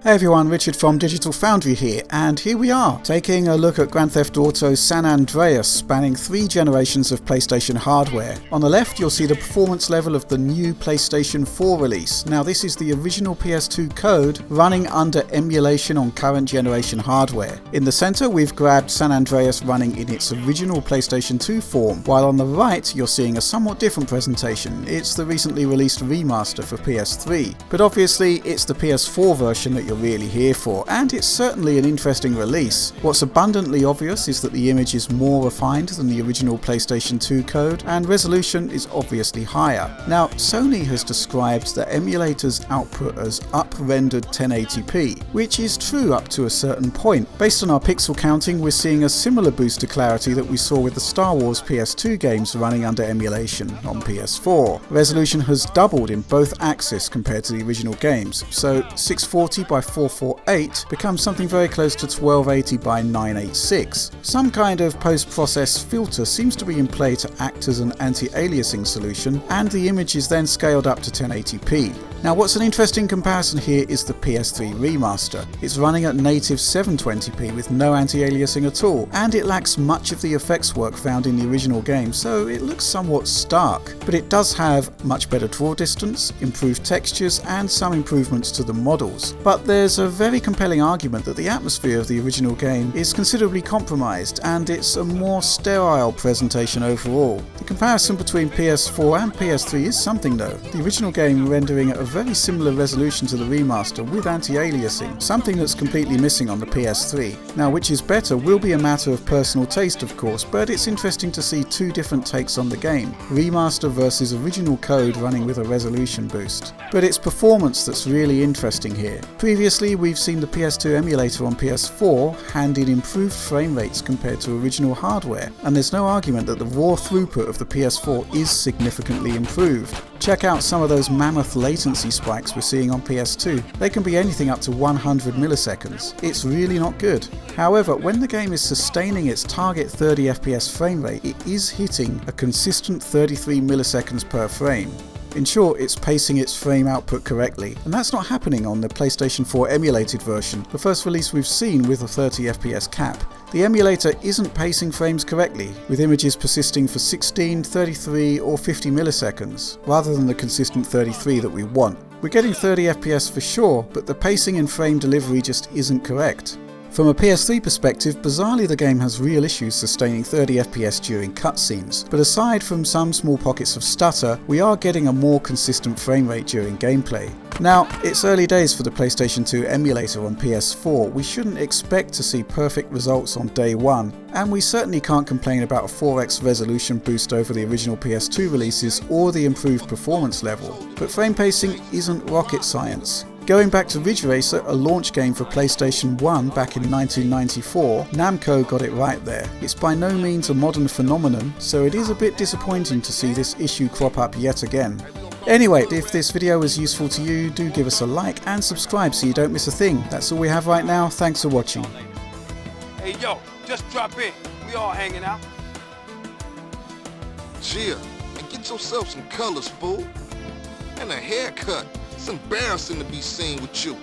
Hey everyone, Richard from Digital Foundry here, and here we are, taking a look at Grand Theft Auto San Andreas, spanning 3 generations of PlayStation hardware. On the left, you'll see the performance level of the new PlayStation 4 release. Now this is the original PS2 code running under emulation on current generation hardware. In the center, we've grabbed San Andreas running in its original PlayStation 2 form, while on the right, you're seeing a somewhat different presentation. It's the recently released remaster for PS3. But obviously, it's the PS4 version that you're really here for, and it's certainly an interesting release. What's abundantly obvious is that the image is more refined than the original PlayStation 2 code, and resolution is obviously higher. Now, Sony has described the emulator's output as up-rendered 1080p, which is true up to a certain point. Based on our pixel counting, we're seeing a similar boost to clarity that we saw with the Star Wars PS2 games running under emulation on PS4. Resolution has doubled in both axes compared to the original games, so 640 by 448 becomes something very close to 1280 by 986. Some kind of post-process filter seems to be in play to act as an anti-aliasing solution, and the image is then scaled up to 1080p. Now what's an interesting comparison here is the PS3 remaster. It's running at native 720p with no anti-aliasing at all, and it lacks much of the effects work found in the original game, so it looks somewhat stark. But it does have much better draw distance, improved textures, and some improvements to the models. But there's a very compelling argument that the atmosphere of the original game is considerably compromised, and it's a more sterile presentation overall. The comparison between PS4 and PS3 is something though. The original game rendering at a very similar resolution to the remaster with anti-aliasing, something that's completely missing on the PS3. Now which is better will be a matter of personal taste of course, but it's interesting to see 2 different takes on the game, remaster versus original code running with a resolution boost. But it's performance that's really interesting here. Previously we've seen the PS2 emulator on PS4 hand in improved frame rates compared to original hardware, and there's no argument that the raw throughput of the PS4 is significantly improved. Check out some of those mammoth latency spikes we're seeing on PS2. They can be anything up to 100 milliseconds. It's really not good. However, when the game is sustaining its target 30 FPS frame rate, it is hitting a consistent 33 milliseconds per frame. In short, it's pacing its frame output correctly, and that's not happening on the PlayStation 4 emulated version, the first release we've seen with a 30 FPS cap. The emulator isn't pacing frames correctly, with images persisting for 16, 33 or 50 milliseconds, rather than the consistent 33 that we want. We're getting 30 FPS for sure, but the pacing and frame delivery just isn't correct. From a PS3 perspective, bizarrely the game has real issues sustaining 30 FPS during cutscenes, but aside from some small pockets of stutter, we are getting a more consistent frame rate during gameplay. Now, it's early days for the PlayStation 2 emulator on PS4. We shouldn't expect to see perfect results on day one, and we certainly can't complain about a 4x resolution boost over the original PS2 releases or the improved performance level. But frame pacing isn't rocket science. Going back to Ridge Racer, a launch game for PlayStation 1 back in 1994, Namco got it right there. It's by no means a modern phenomenon, so it is a bit disappointing to see this issue crop up yet again. Anyway, if this video was useful to you, do give us a like and subscribe so you don't miss a thing. That's all we have right now. Thanks for watching. Hey yo, just drop in. We all hanging out. Chill and get yourself some colors, fool. And a haircut. It's embarrassing to be seen with you.